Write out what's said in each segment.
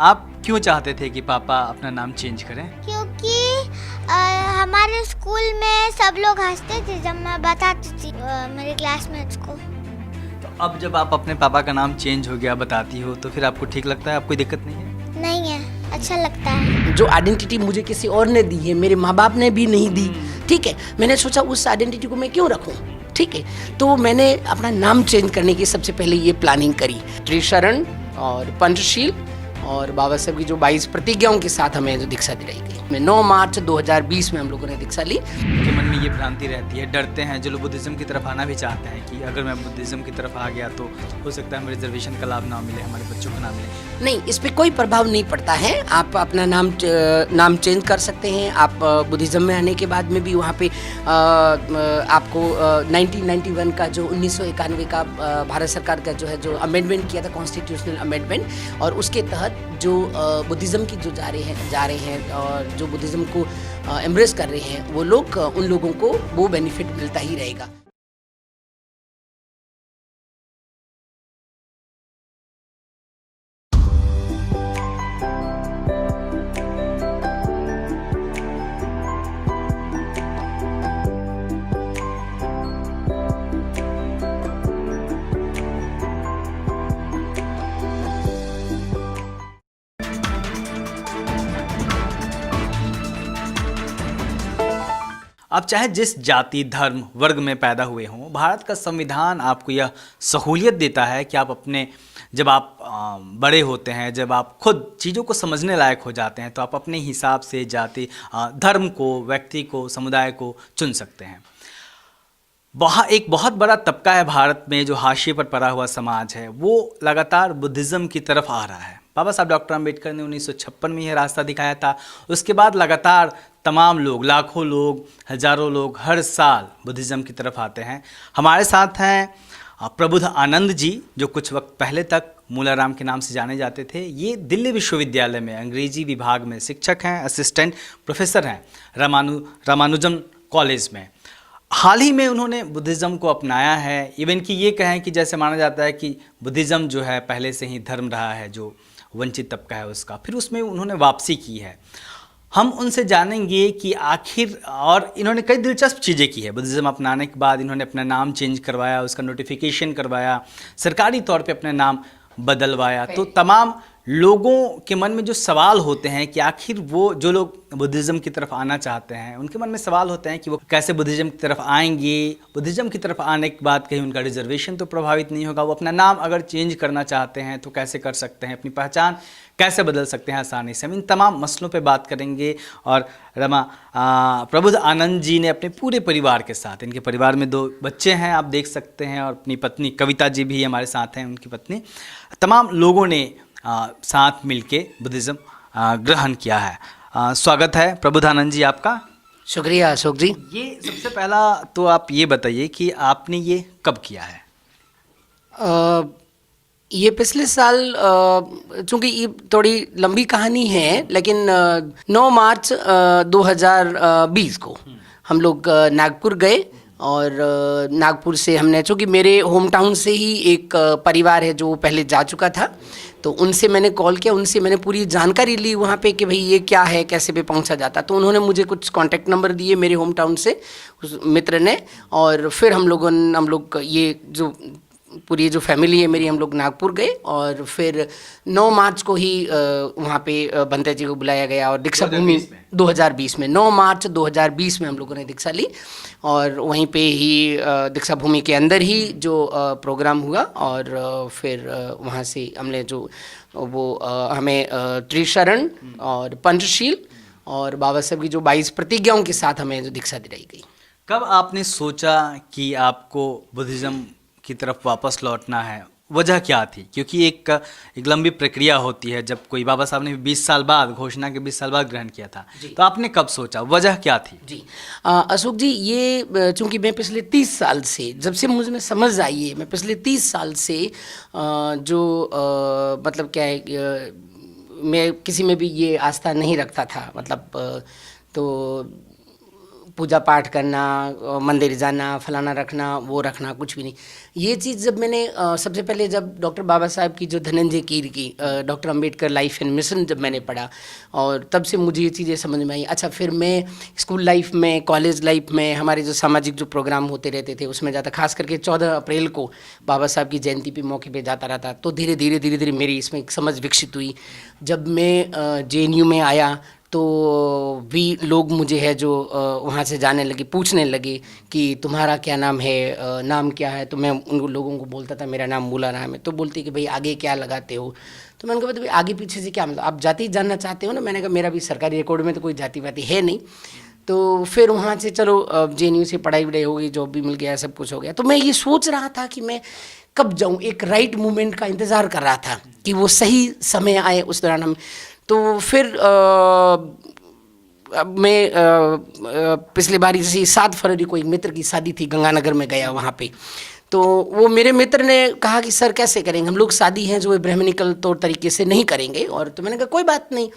आप क्यों चाहते थे कि पापा अपना नाम चेंज करें? क्योंकि हमारे स्कूल में सब लोग हंसते थे जब मैं बताती थी मेरे क्लासमेट्स को। तो अब जब आप अपने पापा का नाम चेंज हो गया बताती हो तो फिर आपको ठीक लगता है, आपको कोई दिक्कत नहीं है? नहीं है, अच्छा लगता है। जो आइडेंटिटी मुझे किसी और ने दी है, मेरे माँ बाप ने भी नहीं दी, ठीक है, मैंने सोचा उस आइडेंटिटी को मैं क्यों रखूं, ठीक है, तो मैंने अपना नाम चेंज करने की सबसे पहले ये प्लानिंग करी। त्रिशरण और पंचशील और बाबा साहब की जो 22 प्रतिज्ञाओं के साथ हमें जो दीक्षा दिलाई गई, 9 मार्च 2020 में हम लोगों ने दीक्षा ली। उनके मन में ये भ्रांति रहती है, डरते हैं जो लोग बुद्धिज़्म की तरफ आना भी चाहते हैं कि अगर मैं बुद्धिज़्म की तरफ आ गया तो हो सकता है हमें रिजर्वेशन का लाभ ना मिले, हमारे बच्चों को ना मिले। नहीं, इस पे कोई प्रभाव नहीं पड़ता है। आप अपना नाम चेंज कर सकते हैं। आप बुद्धिज़्म में आने के बाद में भी वहाँ पे आपको 1991 का जो 1991 का भारत सरकार का जो है जो अमेंडमेंट किया था, कॉन्स्टिट्यूशनल अमेंडमेंट, और उसके तहत जो बुद्धिज़्म की जो जा रहे हैं और जो बुद्धिज़्म को एम्ब्रेस कर रहे हैं वो लोग, उन लोगों को वो बेनिफिट मिलता ही रहेगा। आप चाहे जिस जाति, धर्म, वर्ग में पैदा हुए हों, भारत का संविधान आपको यह सहूलियत देता है कि आप अपने जब आप बड़े होते हैं, जब आप खुद चीज़ों को समझने लायक हो जाते हैं तो आप अपने हिसाब से जाति, धर्म को, व्यक्ति को, समुदाय को चुन सकते हैं। एक बहुत बड़ा तबका है भारत में जो हाशिए पर पड़ा हुआ समाज है, वो लगातार बुद्धिज़्म की तरफ आ रहा है। बाबा साहब डॉक्टर अंबेडकर ने 1956 में यह रास्ता दिखाया था। उसके बाद लगातार तमाम लोग, लाखों लोग, हजारों लोग हर साल बुद्धिज़्म की तरफ आते हैं। हमारे साथ हैं प्रबुद्ध आनंद जी, जो कुछ वक्त पहले तक मूलाराम के नाम से जाने जाते थे। ये दिल्ली विश्वविद्यालय में अंग्रेजी विभाग में शिक्षक हैं, असिस्टेंट प्रोफेसर हैं रामानुजम कॉलेज में। हाल ही में उन्होंने बुद्धिज़्म को अपनाया है। इवन कि ये कहें कि जैसे माना जाता है कि बुद्धिज़्म जो है पहले से ही धर्म रहा है जो वंचित तबका है उसका, फिर उसमें उन्होंने वापसी की है। हम उनसे जानेंगे कि आखिर, और इन्होंने कई दिलचस्प चीज़ें की है। बुद्धिज़्म अपनाने के बाद इन्होंने अपना नाम चेंज करवाया, उसका नोटिफिकेशन करवाया, सरकारी तौर पे अपना नाम बदलवाया। तो तमाम लोगों के मन में जो सवाल होते हैं कि आखिर वो जो लोग बुद्धिज़्म की तरफ आना चाहते हैं उनके मन में सवाल होते हैं कि वो कैसे बुद्धिज़्म की तरफ आएंगे। बुद्धिज़्म की तरफ आने के बाद कहीं उनका रिजर्वेशन तो प्रभावित नहीं होगा, वो अपना नाम अगर चेंज करना चाहते हैं तो कैसे कर सकते हैं, अपनी पहचान कैसे बदल सकते हैं आसानी से। हम इन तमाम मसलों पे बात करेंगे। और प्रबुद्ध आनंद जी ने अपने पूरे परिवार के साथ, इनके परिवार में 2 बच्चे हैं आप देख सकते हैं, और अपनी पत्नी कविता जी भी हमारे साथ हैं, उनकी पत्नी, तमाम लोगों ने साथ मिलके बुद्धिज़्म ग्रहण किया है। स्वागत है प्रबुद्ध आनंद जी आपका। शुक्रिया अशोक जी। ये सबसे पहला तो आप ये बताइए कि आपने ये कब किया है? ये पिछले साल, चूँकि ये थोड़ी लंबी कहानी है, लेकिन 9 मार्च 2020 को हम लोग नागपुर गए, और नागपुर से हमने, चूँकि मेरे होम टाउन से ही एक परिवार है जो पहले जा चुका था, तो उनसे मैंने कॉल किया, उनसे मैंने पूरी जानकारी ली वहाँ पे कि भाई ये क्या है, कैसे पे पहुँचा जाता। तो उन्होंने मुझे कुछ कांटेक्ट नंबर दिए मेरे होम टाउन से, उस मित्र ने, और फिर हम लोग ये जो पूरी जो फैमिली है मेरी, हम लोग नागपुर गए, और फिर 9 मार्च को ही वहाँ पे बंते जी को बुलाया गया, और दीक्षा भूमि 2020 में 9 मार्च 2020 में हम लोगों ने दीक्षा ली, और वहीं पे ही दीक्षा भूमि के अंदर ही जो प्रोग्राम हुआ, और फिर वहाँ से हमने जो वो हमें त्रिशरण और पंचशील और बाबा साहब की जो 22 प्रतिज्ञाओं के साथ हमें जो दीक्षा दिलाई गई। कब आपने सोचा कि आपको बुद्धिज़्म की तरफ वापस लौटना है? वजह क्या थी? क्योंकि एक लंबी प्रक्रिया होती है। जब कोई, बाबा साहब ने 20 साल बाद, घोषणा के 20 साल बाद ग्रहण किया था, तो आपने कब सोचा, वजह क्या थी? जी अशोक जी, ये चूँकि मैं पिछले 30 साल से, जब से मुझे समझ आई है, मैं पिछले 30 साल से मतलब क्या है, मैं किसी में भी ये आस्था नहीं रखता था, मतलब तो पूजा पाठ करना, मंदिर जाना, फलाना रखना, वो रखना, कुछ भी नहीं। ये चीज़ जब मैंने सबसे पहले जब डॉक्टर बाबा साहब की जो धनंजय कीर की doctor Ambedkar life and mission जब मैंने पढ़ा, और तब से मुझे ये चीज़ें समझ में आई। अच्छा, फिर मैं स्कूल लाइफ में, कॉलेज लाइफ में हमारे जो सामाजिक जो प्रोग्राम होते रहते थे उसमें जाता, खास करके 14 अप्रैल को बाबा साहब की जयंती पे मौके पे जाता रहता। तो धीरे धीरे मेरी इसमें एक समझ विकसित हुई। जब मैं JNU में आया तो भी लोग मुझे है जो वहाँ से जाने लगे, पूछने लगे कि तुम्हारा क्या नाम है, नाम क्या है। तो मैं उन लोगों को बोलता था मेरा नाम मूला राम है। तो बोलते कि भाई आगे क्या लगाते हो। तो मैंने कहा भाई आगे पीछे से क्या मतलब, आप जाति जानना चाहते हो ना। मैंने कहा मेरा भी सरकारी रिकॉर्ड में तो कोई जाति वाति है नहीं। तो फिर वहाँ से चलो JNU से पढ़ाई वढ़ाई हो गई, जॉब भी मिल गया, सब कुछ हो गया। तो मैं ये सोच रहा था कि मैं कब जाऊँ, एक राइट मोमेंट का इंतज़ार कर रहा था कि वो सही समय आए। उस दौरान हम तो फिर अब मैं पिछले बार जैसे 7 फरवरी को एक मित्र की शादी थी, गंगानगर में गया वहाँ पे। तो वो मेरे मित्र ने कहा कि सर कैसे करेंगे, हम लोग शादी हैं जो ब्राह्मणिकल तौर तरीके से नहीं करेंगे। और तो मैंने कहा कोई बात नहीं,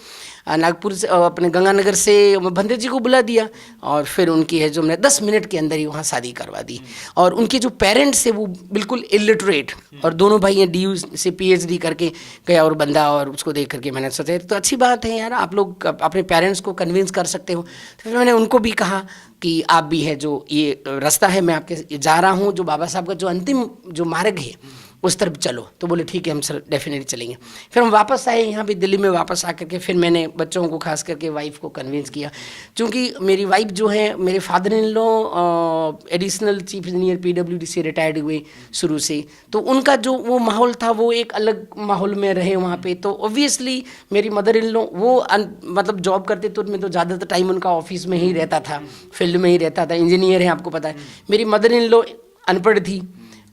नागपुर से अपने गंगानगर से भंते जी को बुला दिया और फिर उनकी है जो हमने 10 मिनट के अंदर ही वहाँ शादी करवा दी। और उनके जो पेरेंट्स है वो बिल्कुल इलिटरेट, और दोनों भाई हैं DU से PhD करके गया और बंदा। और उसको देख करके मैंने सोचा तो अच्छी बात है यार, आप लोग अपने पेरेंट्स को कन्विंस कर सकते हो। तो फिर मैंने उनको भी कहा कि आप भी है जो ये रास्ता है, मैं आपके जा रहा हूँ, जो बाबा साहब का जो अंतिम जो मार्ग है उस तरफ चलो। तो बोले ठीक है हम सर डेफिनेटली चलेंगे। फिर हम वापस आए यहाँ पे दिल्ली में। वापस आकर के फिर मैंने बच्चों को, खास करके वाइफ को कन्विंस किया, क्योंकि मेरी वाइफ जो है, मेरे father in law additional chief engineer PWD से रिटायर्ड हुए शुरू से। तो उनका जो वो माहौल था वो एक अलग माहौल में रहे वहाँ पे। तो ऑब्वियसली मेरी मदर इन लॉ वो मतलब जॉब करते तो उनमें तो ज़्यादातर टाइम उनका ऑफिस में ही रहता था, फील्ड में ही रहता था। इंजीनियर है आपको पता है। मेरी मदर इन लॉ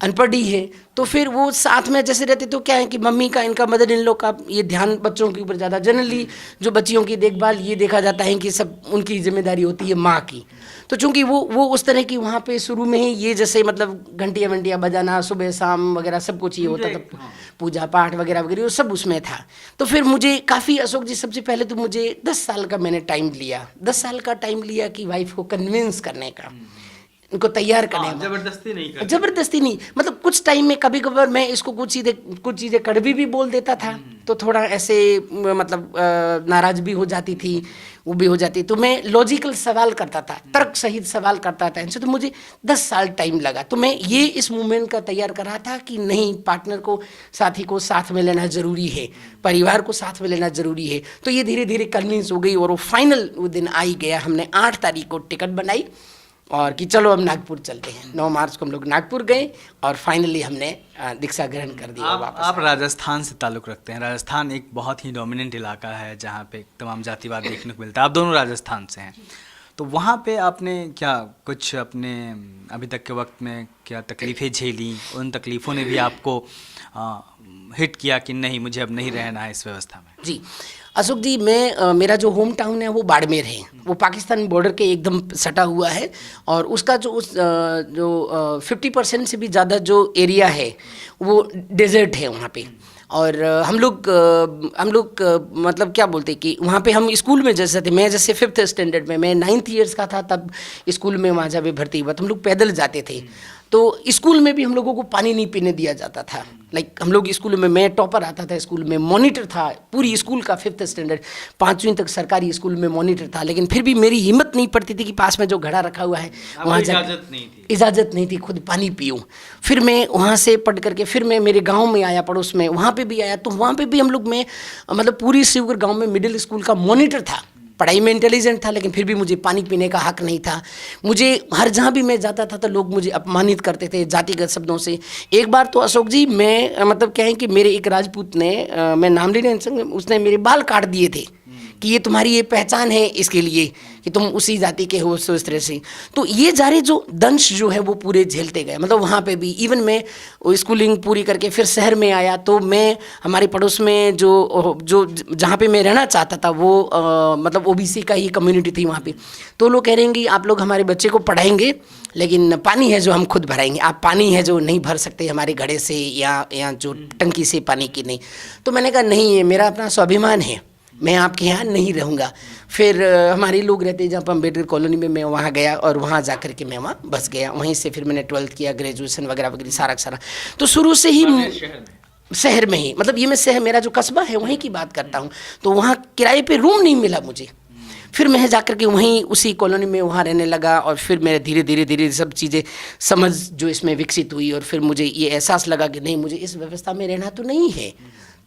अनपढ़ ही है। तो फिर वो साथ में जैसे रहते तो क्या है कि मम्मी का, इनका मदर इन लॉ का ये ध्यान बच्चों के ऊपर ज़्यादा, जनरली जो बच्चियों की देखभाल ये देखा जाता है कि सब उनकी जिम्मेदारी होती है माँ की। तो चूंकि वो उस तरह की वहाँ पे शुरू में ही ये जैसे मतलब घंटियाँ वंटियाँ बजाना सुबह शाम वगैरह सब कुछ ये होता था, पूजा पाठ वगैरह वगैरह वो सब उसमें था। तो फिर मुझे काफ़ी, अशोक जी सबसे पहले तो मुझे 10 साल का मैंने टाइम लिया, 10 साल का टाइम लिया कि वाइफ को कन्विंस करने का, उनको तैयार करने का। जबरदस्ती नहीं, मतलब कुछ टाइम में कभी कभार मैं इसको कुछ चीज़ें कड़वी भी बोल देता था, तो थोड़ा ऐसे मतलब नाराज भी हो जाती थी, वो भी हो जाती। तो मैं लॉजिकल सवाल करता था, तर्क सहित सवाल करता था इनसे। तो मुझे 10 साल टाइम लगा। तो मैं ये इस मूवमेंट का तैयार कर रहा था कि नहीं, पार्टनर को, साथी को साथ में लेना ज़रूरी है, परिवार को साथ में लेना ज़रूरी है। तो ये धीरे धीरे कन्विंस हो गई और वो फाइनल वो दिन आ ही गया। हमने 8 तारीख को टिकट बनाई और कि चलो अब नागपुर चलते हैं। 9 मार्च को हम लोग नागपुर गए और फाइनली हमने दीक्षा ग्रहण कर दिया। आप राजस्थान से ताल्लुक़ रखते हैं। राजस्थान एक बहुत ही डोमिनेंट इलाका है जहाँ पे तमाम जातिवाद देखने को मिलता है। आप दोनों राजस्थान से हैं, तो वहाँ पे आपने क्या कुछ अपने अभी तक के वक्त में क्या तकलीफ़ें झेली? उन तकलीफ़ों ने भी आपको हिट किया कि नहीं मुझे अब नहीं रहना है इस व्यवस्था में? जी अशोक जी, मैं मेरा जो होम टाउन है वो बाड़मेर है। वो पाकिस्तान बॉर्डर के एकदम सटा हुआ है और उसका जो 50% से भी ज़्यादा जो एरिया है वो डेजर्ट है वहाँ पे। और हम लोग मतलब क्या बोलते कि वहाँ पे हम स्कूल में जैसे थे, मैं जैसे 5th स्टैंडर्ड में, मैं 9th ईयर्स का था तब स्कूल में वहाँ जब भर्ती हुआ तो हम लोग पैदल जाते थे। तो स्कूल में भी हम लोगों को पानी नहीं पीने दिया जाता था। लाइक हम लोग स्कूल में, मैं टॉपर आता था स्कूल में, मॉनिटर था पूरी स्कूल का 5th स्टैंडर्ड 5वीं तक सरकारी स्कूल में मॉनिटर था। लेकिन फिर भी मेरी हिम्मत नहीं पड़ती थी कि पास में जो घड़ा रखा हुआ है वहाँ इजाज़त नहीं थी खुद पानी पीऊँ। फिर मैं वहाँ से पढ़ करके फिर मैं मेरे गाँव में आया, पड़ोस में, वहाँ पर भी आया। तो वहाँ पर भी हम लोग में मतलब पूरी शिवगढ़ गाँव में मिडिल स्कूल का मॉनिटर था। पढ़ाई में इंटेलिजेंट था लेकिन फिर भी मुझे पानी पीने का हक नहीं था। मुझे हर जहाँ भी मैं जाता था तो लोग मुझे अपमानित करते थे जातिगत शब्दों से। एक बार तो अशोक जी, मैं मतलब क्या है कि मेरे एक राजपूत ने, मैं नाम ले रहे हैं, उसने मेरे बाल काट दिए थे कि ये तुम्हारी ये पहचान है इसके लिए कि तुम उसी जाति के हो, सो इस तरह से। तो ये सारे जो दंश जो है वो पूरे झेलते गए। मतलब वहाँ पे भी इवन मैं स्कूलिंग पूरी करके फिर शहर में आया तो मैं हमारे पड़ोस में जो जहाँ पे मैं रहना चाहता था वो मतलब OBC का ही कम्युनिटी थी वहाँ पे। तो लोग कह रहे हैं कि आप लोग हमारे बच्चे को पढ़ाएंगे लेकिन पानी है जो हम खुद भराएंगे, आप पानी है जो नहीं भर सकते हमारे घड़े से या जो टंकी से पानी की नहीं। तो मैंने कहा नहीं, ये मेरा अपना स्वाभिमान है, मैं आपके यहाँ नहीं रहूँगा। फिर हमारे लोग रहते जहाँ पर अम्बेडकर कॉलोनी में, मैं वहाँ गया और वहाँ जा कर के मैं वहाँ बस गया। वहीं से फिर मैंने 12th किया, ग्रेजुएशन वगैरह वगैरह सारा का सारा। तो शुरू से ही शहर में ही, मतलब ये मैं शहर, मेरा जो कस्बा है वहीं की बात करता हूँ। तो वहाँ किराए पे रूम नहीं मिला मुझे। फिर मैं जाकर के वहीं उसी कॉलोनी में वहाँ रहने लगा और फिर मेरे धीरे धीरे धीरे सब चीज़ें समझ जो इसमें विकसित हुई और फिर मुझे ये एहसास लगा कि नहीं, मुझे इस व्यवस्था में रहना तो नहीं है।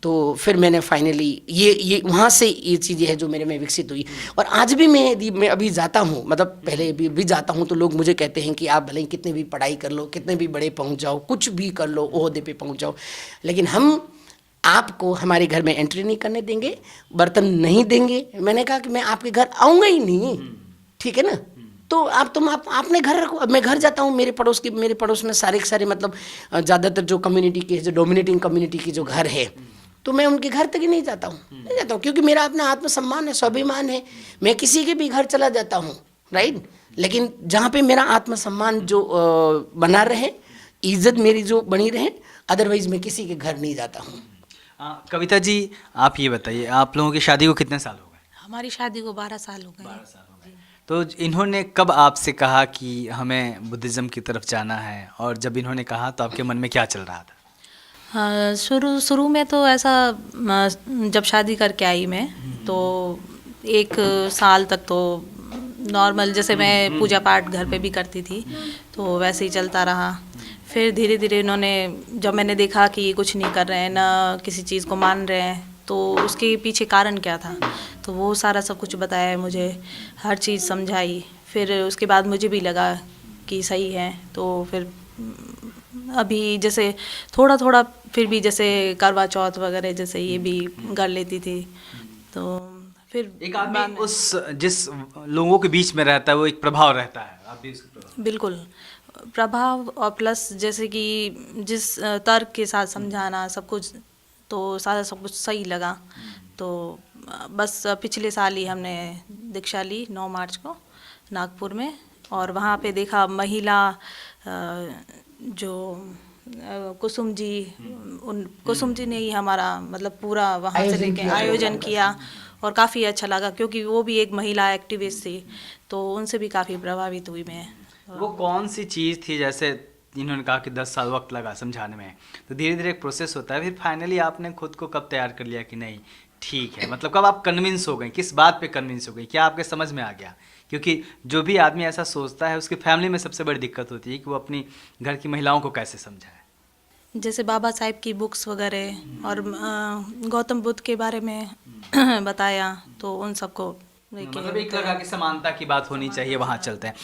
तो फिर मैंने फाइनली ये वहाँ से ये चीज़ें हैं जो मेरे में विकसित हुई। और आज भी मैं अभी जाता हूँ, मतलब पहले भी जाता हूँ तो लोग मुझे कहते हैं कि आप भले ही कितने भी पढ़ाई कर लो, कितने भी बड़े पहुँच जाओ, कुछ भी कर लो, ओहदे पे पहुँच जाओ, लेकिन हम आपको हमारे घर में एंट्री नहीं करने देंगे, बर्तन नहीं देंगे। मैंने कहा कि मैं आपके घर आऊँगा ही नहीं, ठीक है ना। तो आप अपने घर रखो। अब मैं घर जाता हूँ, मेरे पड़ोस में सारे के सारे, मतलब ज़्यादातर जो कम्युनिटी के, जो डोमिनेटिंग कम्युनिटी के जो घर है, तो मैं उनके घर तक ही नहीं जाता हूँ, क्योंकि मेरा अपना आत्मसम्मान है, स्वाभिमान है। मैं किसी के भी घर चला जाता हूँ, राइट, लेकिन जहाँ पे मेरा आत्मसम्मान जो बना रहे, इज्जत मेरी जो बनी रहे, अदरवाइज मैं किसी के घर नहीं जाता हूँ। कविता जी, आप ये बताइए, आप लोगों की शादी को कितने साल हो गए? हमारी शादी को 12 साल हो गए। 12 साल हो गए। तो इन्होंने कब आपसे कहा कि हमें बुद्धिज़्म की तरफ जाना है, और जब इन्होंने कहा तो आपके मन में क्या चल रहा था? शुरू में तो ऐसा, जब शादी करके आई मैं तो 1 साल तक तो नॉर्मल, जैसे मैं पूजा पाठ घर पे भी करती थी तो वैसे ही चलता रहा। फिर धीरे धीरे इन्होंने, जब मैंने देखा कि ये कुछ नहीं कर रहे हैं, ना किसी चीज़ को मान रहे हैं, तो उसके पीछे कारण क्या था, तो वो सारा सब कुछ बताया मुझे, हर चीज़ समझाई। फिर उसके बाद मुझे भी लगा कि सही है। तो फिर अभी जैसे थोड़ा थोड़ा फिर भी, जैसे करवा चौथ वगैरह जैसे ये भी कर लेती थी। तो फिर एक आदमी उस जिस लोगों के बीच में रहता है वो एक प्रभाव रहता है, आप भी उसका प्रभाव। बिल्कुल प्रभाव, और प्लस जैसे कि जिस तर्क के साथ समझाना सब कुछ, तो सारा सब कुछ सही लगा। तो बस पिछले साल ही हमने दीक्षा ली 9 मार्च को नागपुर में, और वहाँ पे देखा महिला जो कुसुम जी ने ही हमारा मतलब पूरा वहाँ से लेके आयोजन किया, और काफ़ी अच्छा लगा क्योंकि वो भी एक महिला एक्टिविस्ट थी, तो उनसे भी काफ़ी प्रभावित हुई मैं। वो कौन सी चीज़ थी, जैसे इन्होंने कहा कि 10 साल वक्त लगा समझाने में, तो धीरे धीरे एक प्रोसेस होता है, फिर फाइनली आपने खुद को कब तैयार कर लिया कि नहीं ठीक है, मतलब कब आप कन्विंस हो गए, किस बात पे कन्विंस हो गई, क्या आपके समझ में आ गया? क्योंकि जो भी आदमी ऐसा सोचता है उसकी फैमिली में सबसे बड़ी दिक्कत होती है कि वो अपनी घर की महिलाओं को कैसे समझाए। जैसे बाबा साहेब की बुक्स वगैरह और गौतम बुद्ध के बारे में बताया, तो उन सबको मतलब एक तरह की समानता की बात होनी चाहिए, वहाँ चलते हैं।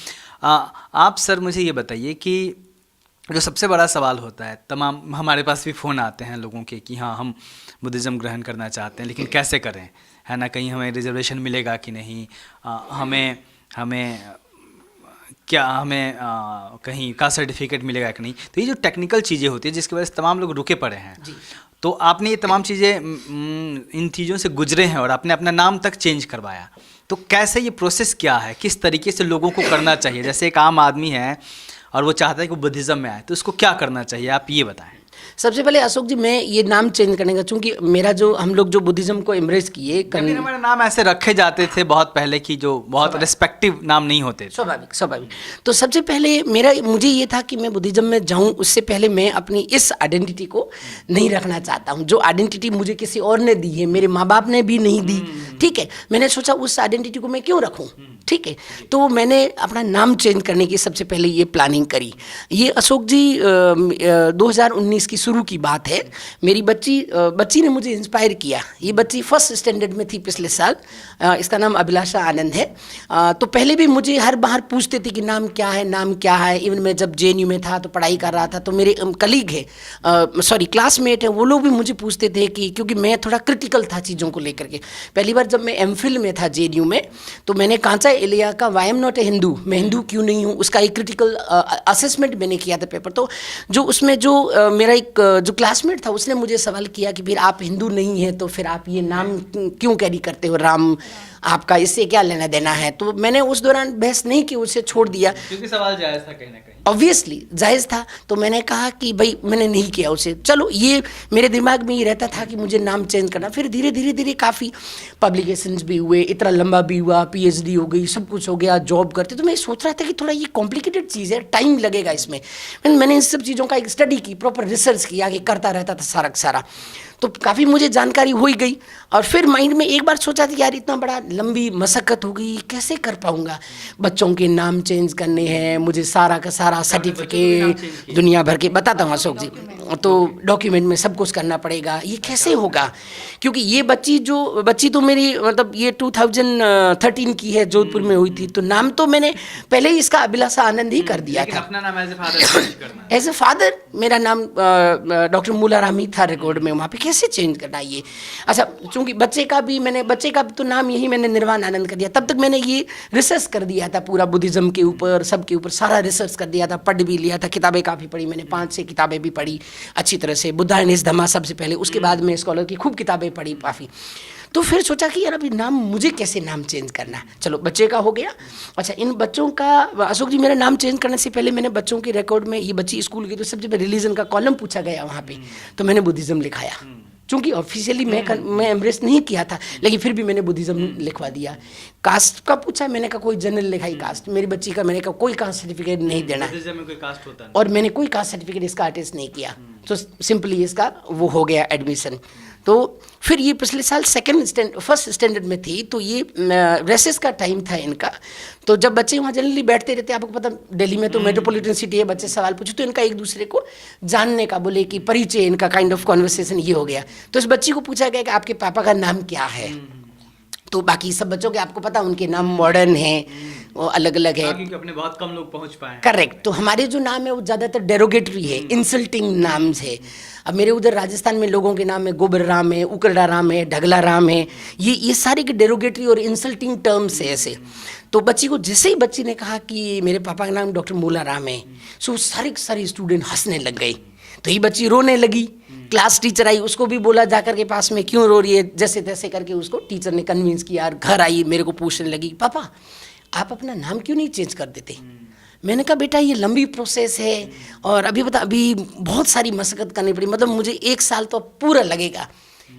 आप सर मुझे ये बताइए कि जो सबसे बड़ा सवाल होता है, तमाम हमारे पास भी फ़ोन आते हैं लोगों के कि हाँ हम बुद्धिज़्म ग्रहण करना चाहते हैं, लेकिन कैसे करें, है ना, कहीं हमें रिजर्वेशन मिलेगा कि नहीं, कहीं का सर्टिफिकेट मिलेगा कि नहीं। तो ये जो टेक्निकल चीज़ें होती है जिसकी वजह से तमाम लोग रुके पड़े हैं, तो आपने ये तमाम चीज़ें इन चीज़ों से गुजरे हैं और आपने अपना नाम तक चेंज करवाया, तो कैसे ये प्रोसेस क्या है, किस तरीके से लोगों को करना चाहिए? जैसे एक आम आदमी है और वो चाहता है कि वो बुद्धिज़्म में आए, तो उसको क्या करना चाहिए, आप ये बताएं। सबसे पहले अशोक जी, मैं ये नाम चेंज करने का, चूँकि मेरा जो हम लोग जो बुद्धिज़्म को एम्ब्रेस किए, हमारे नाम ऐसे रखे जाते थे बहुत पहले की जो बहुत रिस्पेक्टिव नाम नहीं होते थे। स्वाभाविक। तो सबसे पहले मुझे ये था कि मैं बुद्धिज़्म में जाऊँ, उससे पहले मैं अपनी इस आइडेंटिटी को नहीं रखना चाहता हूँ, जो आइडेंटिटी मुझे किसी और ने दी है, मेरे माँ बाप ने भी नहीं दी, ठीक है। मैंने सोचा उस आइडेंटिटी को मैं क्यों रखूँ, ठीक है। तो मैंने अपना नाम चेंज करने की सबसे पहले ये प्लानिंग करी। ये अशोक जी 2019 की शुरू की बात है। मेरी बच्ची ने मुझे इंस्पायर किया। ये बच्ची 1st स्टैंडर्ड में थी पिछले साल। इसका नाम अभिलाषा आनंद है। तो पहले भी मुझे हर बार पूछते थे कि नाम क्या है। इवन मैं जब JNU में था तो पढ़ाई कर रहा था, तो मेरे कलीग है, क्लासमेट है, वो लोग भी मुझे पूछते थे कि, क्योंकि मैं थोड़ा क्रिटिकल था चीज़ों को लेकर के। पहली बार जब मैं MPhil में था JNU में, तो मैंने कांचा एलिया का why am not a Hindu, मैं हिंदू क्यों नहीं हूँ, उसका एक क्रिटिकल असेसमेंट मैंने किया था पेपर। तो जो उसमें जो मेरा एक जो क्लासमेट था उसने मुझे सवाल किया कि फिर आप हिंदू नहीं हैं तो फिर आप ये नाम क्यों कैरी करते हो, राम आपका इससे क्या लेना देना है। तो मैंने उस दौरान बहस नहीं की, उसे छोड़ दिया, क्योंकि सवाल जायज़ था कहीं ना कहीं, ऑब्वियसली जायज़ था। तो मैंने कहा कि भाई मैंने नहीं किया उसे, चलो ये मेरे दिमाग में ये रहता था कि मुझे नाम चेंज करना। फिर धीरे धीरे काफ़ी पब्लिक कॉम्प्लिकेशंस भी हुए, इतना लंबा भी हुआ, पीएचडी हो गई, सब कुछ हो गया, जॉब करते, तो मैं सोच रहा था कि थोड़ा ये कॉम्प्लिकेटेड चीज़ है, टाइम लगेगा इसमें। मैंने इन सब चीज़ों का एक स्टडी की, प्रॉपर रिसर्च की, आगे करता रहता था सारा सारा, तो काफ़ी मुझे जानकारी हो ही गई। और फिर माइंड में एक बार सोचा था यार इतना बड़ा लंबी मशक्क़त हो गई, कैसे कर पाऊँगा, बच्चों के नाम चेंज करने हैं मुझे, सारा का सारा सर्टिफिकेट दुनिया भर के, बताता हूँ अशोक जी, तो डॉक्यूमेंट में सब कुछ करना पड़ेगा, ये कैसे होगा, क्योंकि ये बच्ची तो मेरी मतलब ये 2013 की है, जोधपुर में हुई थी, तो नाम तो मैंने पहले ही इसका अभिलाषा आनंद ही कर दिया था। अपना नाम as a father as a father मेरा नाम डॉक्टर मूलाराम ही था रिकॉर्ड में, वहाँ पे कैसे चेंज करना ये। अच्छा, चूंकि बच्चे का भी तो नाम यही मैंने निर्वाण आनंद कर दिया। तब तक मैंने ये रिसर्च कर दिया था पूरा, बुद्धिज्म के ऊपर, सबके ऊपर सारा रिसर्च कर दिया था, पढ़ भी लिया था, किताबें काफ़ी पढ़ी मैंने, 5-6 किताबें भी पढ़ी अच्छी तरह से, बुद्धा एंड हिज धम्मा सबसे पहले, उसके बाद में स्कॉलर की खूब किताबें पढ़ी काफ़ी। तो फिर सोचा कि यार अभी नाम मुझे कैसे नाम चेंज करना, चलो बच्चे का हो गया। अच्छा, इन बच्चों का, अशोक जी मेरा नाम चेंज करने से पहले मैंने बच्चों के रिकॉर्ड में, ये बच्ची स्कूल गई तो सबसे पहले रिलीजन का कॉलम पूछा गया वहाँ पे, तो मैंने बुद्धिज्म लिखाया, चूँकि ऑफिशियली मैं एम्ब्रेस नहीं किया था, लेकिन फिर भी मैंने बुद्धिज्म लिखवा दिया। कास्ट का पूछा, मैंने कहा कोई जनरल लिखाई कास्ट, मेरी बच्ची का मैंने कहा कोई कास्ट सर्टिफिकेट नहीं देना, में कोई कास्ट होता है, और मैंने कोई कास्ट सर्टिफिकेट इसका अटैच नहीं किया, तो सिंपली इसका वो हो गया एडमिशन। तो फिर ये पिछले साल फर्स्ट स्टैंडर्ड में थी, तो ये रेसेस का टाइम था इनका, तो जब बच्चे वहाँ जनरली बैठते रहते, आपको पता दिल्ली में तो मेट्रोपॉलिटन सिटी है, बच्चे सवाल पूछे तो इनका एक दूसरे को जानने का, बोले कि परिचय, इनका काइंड ऑफ कॉन्वर्सेशन ये हो गया। तो इस बच्ची को पूछा गया कि आपके पापा का नाम क्या है, तो बाकी सब बच्चों के आपको पता उनके नाम मॉडर्न हैं, वो अलग अलग है, क्योंकि अपने बहुत कम लोग पहुंच पाए। करेक्ट। तो हमारे जो नाम है वो ज़्यादातर डेरोगेटरी है, इंसल्टिंग नाम्स है। अब मेरे उधर राजस्थान में लोगों के नाम है गोबर राम है, उकरडा राम है, ढगला राम है, ये सारे के डेरोगेटरी और इंसल्टिंग टर्म्स है ऐसे। तो बच्ची को जैसे ही बच्ची ने कहा कि मेरे पापा का नाम डॉक्टर मूला राम है, सो सारे स्टूडेंट हंसने लग गए, तो ये बच्ची रोने लगी। क्लास टीचर आई, उसको भी बोला जाकर के पास में क्यों रो रही है, जैसे तैसे करके उसको टीचर ने कन्विंस किया। घर आई, मेरे को पूछने लगी पापा आप अपना नाम क्यों नहीं चेंज कर देते। मैंने कहा बेटा ये लंबी प्रोसेस है और अभी बहुत सारी मशक्क़त करनी पड़ी, मतलब मुझे 1 साल तो पूरा लगेगा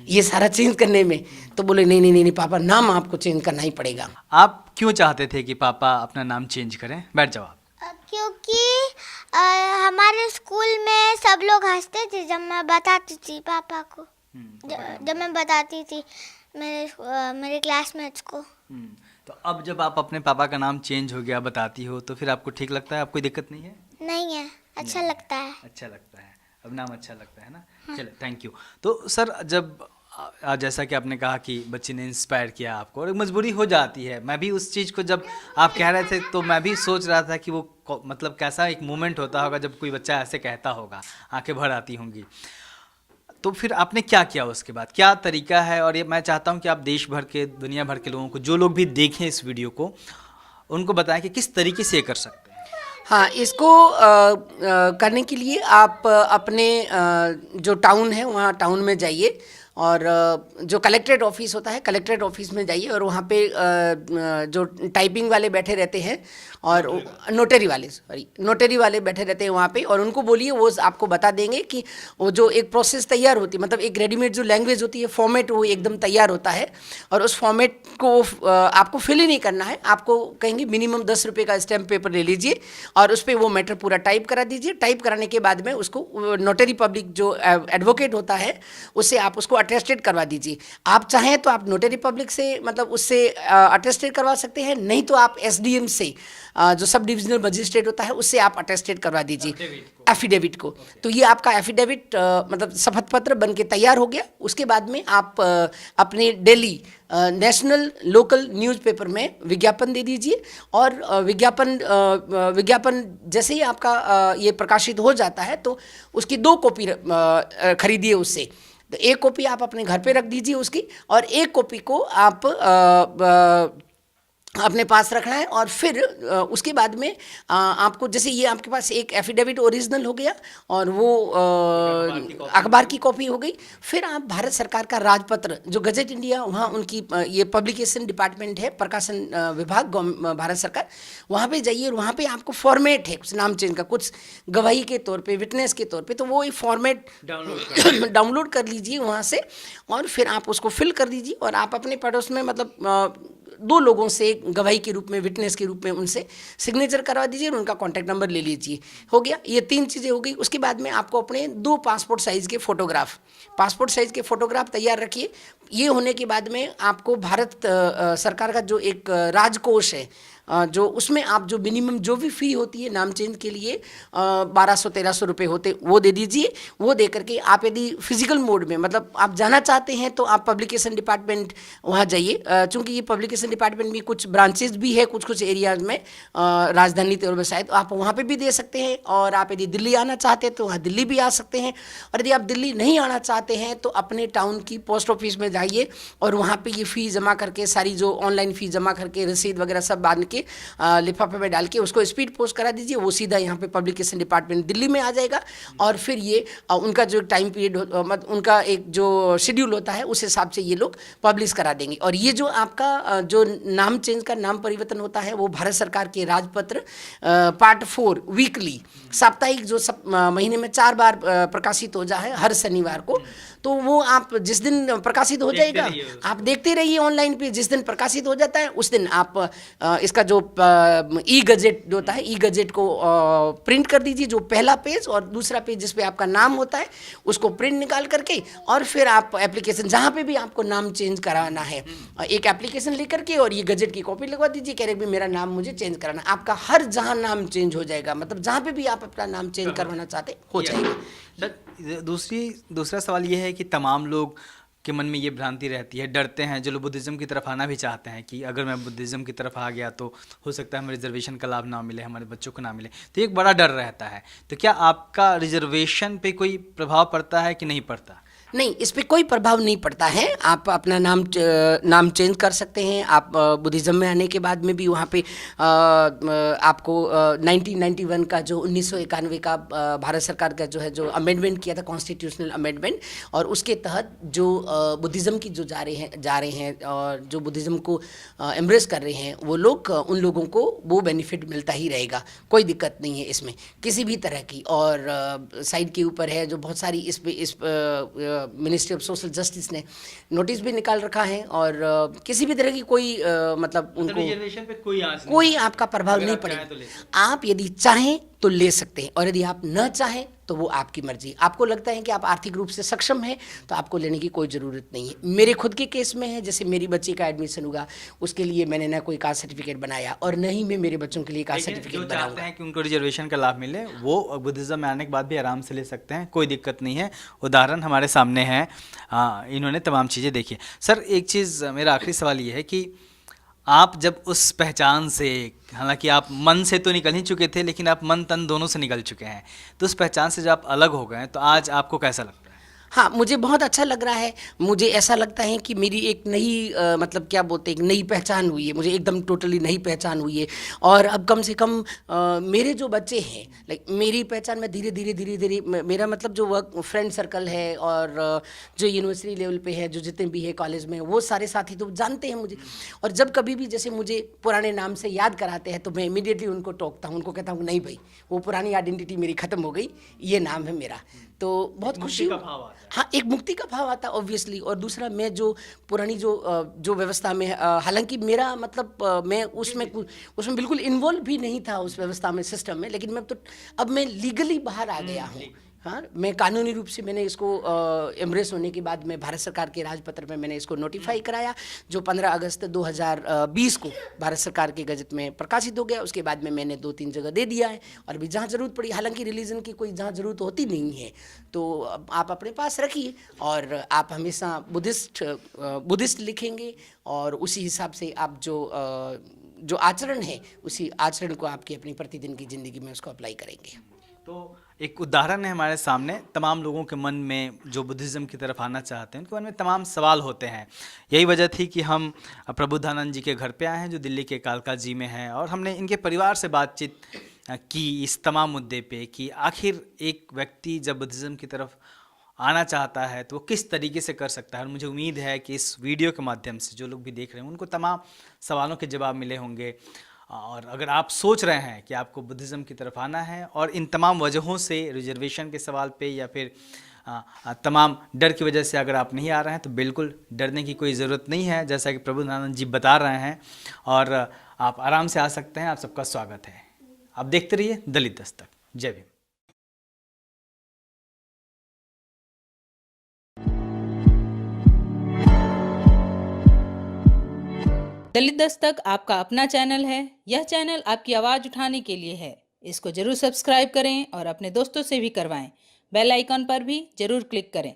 ये सारा चेंज करने में। तो बोले नहीं पापा नाम आपको चेंज करना ही पड़ेगा। आप क्यों चाहते थे कि पापा अपना नाम चेंज करें? बैठ जाओ आप। क्योंकि हमारे स्कूल में सब लोग हंसते थे जब मैं बताती थी पापा को, जब मैं बताती थी मेरे क्लासमेट्स को। तो अब जब आप अपने पापा का नाम चेंज हो गया बताती हो, तो फिर आपको ठीक लगता है? आपको कोई दिक्कत नहीं है? नहीं है, अच्छा लगता है। अच्छा लगता है, अब नाम अच्छा लगता है ना। चलो थैंक यू। तो सर जब जैसा कि आपने कहा कि बच्चे ने इंस्पायर किया आपको, और मजबूरी हो जाती है, मैं भी उस चीज़ को जब आप कह रहे थे तो मैं भी सोच रहा था कि वो मतलब कैसा एक मोमेंट होता होगा जब कोई बच्चा ऐसे कहता होगा, आंखें भर आती होंगी। तो फिर आपने क्या किया उसके बाद, क्या तरीका है? और ये मैं चाहता हूँ कि आप देश भर के, दुनिया भर के लोगों को, जो लोग भी देखें इस वीडियो को, उनको बताएं कि किस तरीके से ये कर सकते हैं। हाँ, इसको करने के लिए आप अपने जो टाउन है वहाँ टाउन में जाइए, और जो कलेक्ट्रेट ऑफिस होता है कलेक्ट्रेट ऑफिस में जाइए, और वहाँ पे जो टाइपिंग वाले बैठे रहते हैं और नोटरी वाले बैठे रहते हैं वहाँ पे, और उनको बोलिए, वो आपको बता देंगे कि वो जो एक प्रोसेस तैयार होती है, मतलब एक रेडीमेड जो लैंग्वेज होती है, फॉर्मेट वो एकदम तैयार होता है, और उस फॉर्मेट को आपको फिल ही नहीं करना है। आपको कहेंगे मिनिमम 10 रुपये का स्टैम्प पेपर ले लीजिए और उस पर वो मैटर पूरा टाइप करा दीजिए। टाइप कराने के बाद में उसको नोटरी पब्लिक जो एडवोकेट होता है उससे आप उसको अटेस्टेड करवा दीजिए। आप चाहें तो आप नोटरी पब्लिक से, मतलब उससे अटेस्टेड करवा सकते हैं, नहीं तो आप एसडीएम से, जो सब डिविजनल मजिस्ट्रेट होता है, उससे आप अटेस्टेड करवा दीजिए एफिडेविट को। तो ये आपका एफिडेविट मतलब शपथ पत्र बन के तैयार हो गया। उसके बाद में आप अपने डेली नेशनल लोकल न्यूज़पेपर में विज्ञापन दे दीजिए, और विज्ञापन जैसे ही आपका ये प्रकाशित हो जाता है तो उसकी 2 कॉपी खरीदिए उससे। तो 1 कॉपी आप अपने घर पे रख दीजिए उसकी, और 1 कॉपी को आप अपने पास रखना है। और फिर उसके बाद में आपको, जैसे ये आपके पास एक एफिडेविट ओरिजिनल हो गया और वो अखबार की कॉपी हो गई, फिर आप भारत सरकार का राजपत्र जो गजट इंडिया, वहाँ उनकी ये पब्लिकेशन डिपार्टमेंट है, प्रकाशन विभाग भारत सरकार, वहाँ पे जाइए और वहाँ पे आपको फॉर्मेट है कुछ नाम चेंज का, कुछ गवाही के तौर पे, विटनेस के तौर पे, तो वो एक फॉर्मेट डाउनलोड कर लीजिए वहाँ से और फिर आप उसको फिल कर दीजिए और आप अपने पड़ोस में मतलब 2 लोगों से गवाही के रूप में, विटनेस के रूप में उनसे सिग्नेचर करवा दीजिए और उनका कॉन्टैक्ट नंबर ले लीजिए। हो गया, ये 3 चीज़ें हो गई। उसके बाद में आपको अपने 2 पासपोर्ट साइज़ के फ़ोटोग्राफ तैयार रखिए। ये होने के बाद में आपको भारत सरकार का जो एक राजकोष है, जो उसमें आप जो मिनिमम जो भी फ़ी होती है नाम चेंज के लिए 1200-1300 रुपये होते, वो दे दीजिए। वो दे करके आप यदि फिजिकल मोड में मतलब आप जाना चाहते हैं तो आप पब्लिकेशन डिपार्टमेंट वहाँ जाइए। चूँकि ये पब्लिकेशन डिपार्टमेंट में कुछ ब्रांचेज भी है कुछ एरियाज में, राजधानी और शायद आप वहाँ पे भी दे सकते हैं। और आप यदि दिल्ली आना चाहते हैं तो वहाँ दिल्ली भी आ सकते हैं। और यदि आप दिल्ली नहीं आना चाहते हैं तो अपने टाउन की पोस्ट ऑफिस में जाइए और वहाँ पे ये फ़ी जमा करके, सारी जो ऑनलाइन फ़ी जमा करके, रसीद वगैरह सब बांध के लिफाफे में डाल के उसको स्पीड पोस्ट करा दीजिए। वो सीधा यहाँ पे पब्लिकेशन डिपार्टमेंट दिल्ली में आ जाएगा और फिर ये उनका जो टाइम पीरियड मतलब उनका एक जो शेड्यूल होता है उस हिसाब से ये लोग पब्लिश करा देंगे। और ये जो आपका जो नाम चेंज का नाम परिवर्तन होता है वो भारत सरकार के राजपत्र पार्ट 4 वीकली, साप्ताहिक, जो महीने में 4 बार प्रकाशित हो जाए हर शनिवार को, तो वो आप जिस दिन प्रकाशित हो जाएगा आप देखते रहिए ऑनलाइन पे। जिस दिन प्रकाशित हो जाता है उस दिन आप इसका जो ई गजेट होता है, ई गजेट को प्रिंट कर दीजिए, जो पहला पेज और दूसरा पेज जिस पे आपका नाम होता है उसको प्रिंट निकाल करके, और फिर आप एप्लीकेशन जहाँ पे भी आपको नाम चेंज कराना है एक एप्लीकेशन लेकर के और ये गजेट की कॉपी लगवा दीजिए, कह रहे भी मेरा नाम मुझे चेंज कराना। आपका हर जहाँ नाम चेंज हो जाएगा, मतलब जहाँ पे भी आप अपना नाम चेंज करवाना चाहते हो जाएगा। दूसरा सवाल ये है कि तमाम लोग के मन में ये भ्रांति रहती है, डरते हैं, जो लोग बुद्धिज़्म की तरफ आना भी चाहते हैं कि अगर मैं बुद्धिज़्म की तरफ आ गया तो हो सकता है हमें रिजर्वेशन का लाभ ना मिले, हमारे बच्चों को ना मिले, तो एक बड़ा डर रहता है। तो क्या आपका रिजर्वेशन पे कोई प्रभाव पड़ता है कि नहीं पड़ता? नहीं, इस पे कोई प्रभाव नहीं पड़ता है। आप अपना नाम चेंज कर सकते हैं। आप बुद्धिज़्म में आने के बाद में भी वहाँ पे आपको 1991 का जो 1991 का भारत सरकार का जो है जो अमेंडमेंट किया था, कॉन्स्टिट्यूशनल अमेंडमेंट, और उसके तहत जो बुद्धिज़्म की जो जा रहे हैं और जो बुद्धिज़्म को एम्ब्रेस कर रहे हैं वो लोग, उन लोगों को वो बेनिफिट मिलता ही रहेगा, कोई दिक्कत नहीं है इसमें किसी भी तरह की। और साइड के ऊपर है जो बहुत सारी इस मिनिस्ट्री ऑफ सोशल जस्टिस ने नोटिस भी निकाल रखा है और किसी भी तरह की कोई मतलब उनको रिजर्वेशन पे कोई आपका प्रभाव नहीं पड़ेगा। आप यदि चाहें तो ले सकते हैं और यदि आप न चाहें तो वो आपकी मर्जी। आपको लगता है कि आप आर्थिक रूप से सक्षम हैं तो आपको लेने की कोई ज़रूरत नहीं है। मेरे खुद के केस में है, जैसे मेरी बच्ची का एडमिशन होगा उसके लिए मैंने ना कोई कास्ट सर्टिफिकेट बनाया और न ही मैं मेरे बच्चों के लिए कास्ट सर्टिफिकेट बनाऊंगा। चाहते हैं कि उनको रिजर्वेशन का लाभ मिले वो बुद्धिज़्म में आने के बाद भी आराम से ले सकते हैं, कोई दिक्कत नहीं है। उदाहरण हमारे सामने है, इन्होंने तमाम चीज़ें देखी। सर, एक चीज़, मेरा आखिरी सवाल ये है कि आप जब उस पहचान से, हालांकि आप मन से तो निकल ही चुके थे लेकिन आप मन तन दोनों से निकल चुके हैं, तो उस पहचान से जब आप अलग हो गए तो आज आपको कैसा लगता है? हाँ, मुझे बहुत अच्छा लग रहा है। मुझे ऐसा लगता है कि मेरी एक नई मतलब क्या बोलते हैं, एक नई पहचान हुई है। मुझे एकदम टोटली नई पहचान हुई है और अब कम से कम मेरे जो बच्चे हैं, लाइक मेरी पहचान में धीरे धीरे मेरा मतलब जो वर्क फ्रेंड सर्कल है और जो यूनिवर्सिटी लेवल पे है, जो जितने भी है कॉलेज में, वो सारे साथी तो जानते हैं मुझे। और जब कभी भी जैसे मुझे पुराने नाम से याद कराते हैं तो मैं इमीडिएटली उनको टोकता हूँ, उनको कहता हूँ नहीं भाई, वो पुरानी आइडेंटिटी मेरी ख़त्म हो गई, ये नाम है मेरा। तो बहुत खुशी, हाँ, एक मुक्ति का भाव आता है ऑब्वियसली। और दूसरा, मैं जो पुरानी जो व्यवस्था में, हालांकि मेरा मतलब मैं उसमें बिल्कुल इन्वॉल्व भी नहीं था उस व्यवस्था में, सिस्टम में, लेकिन मैं तो अब मैं लीगली बाहर आ गया हूँ। हाँ, मैं कानूनी रूप से मैंने इसको एम्ब्रेस होने के बाद में भारत सरकार के राजपत्र में मैंने इसको नोटिफाई कराया, जो 15 अगस्त 2020 को भारत सरकार के गजट में प्रकाशित हो गया। उसके बाद में मैंने 2-3 जगह दे दिया है और अभी जहाँ ज़रूरत पड़ी, हालांकि रिलीजन की कोई जहाँ ज़रूरत होती नहीं है तो आप अपने पास रखिए और आप हमेशा बुद्धिस्ट लिखेंगे और उसी हिसाब से आप जो आचरण है उसी आचरण को आपकी अपनी प्रतिदिन की ज़िंदगी में उसको अप्लाई करेंगे। तो एक उदाहरण है हमारे सामने। तमाम लोगों के मन में जो बुद्धिज़्म की तरफ आना चाहते हैं उनके मन में तमाम सवाल होते हैं। यही वजह थी कि हम प्रबुद्धानंद जी के घर पे आए हैं जो दिल्ली के कालका जी में हैं, और हमने इनके परिवार से बातचीत की इस तमाम मुद्दे पे कि आखिर एक व्यक्ति जब बुद्धिज़्म की तरफ आना चाहता है तो वो किस तरीके से कर सकता है। और मुझे उम्मीद है कि इस वीडियो के माध्यम से जो लोग भी देख रहे हैं उनको तमाम सवालों के जवाब मिले होंगे। और अगर आप सोच रहे हैं कि आपको बुद्धिज़्म की तरफ आना है और इन तमाम वजहों से, रिजर्वेशन के सवाल पे या फिर तमाम डर की वजह से अगर आप नहीं आ रहे हैं, तो बिल्कुल डरने की कोई ज़रूरत नहीं है, जैसा कि प्रबुद्धानंद जी बता रहे हैं, और आप आराम से आ सकते हैं। आप सबका स्वागत है। आप देखते रहिए दलित दस्तक। जय भीम। दलित दस्तक आपका अपना चैनल है। यह चैनल आपकी आवाज़ उठाने के लिए है। इसको जरूर सब्सक्राइब करें और अपने दोस्तों से भी करवाएं। बेल आइकॉन पर भी जरूर क्लिक करें।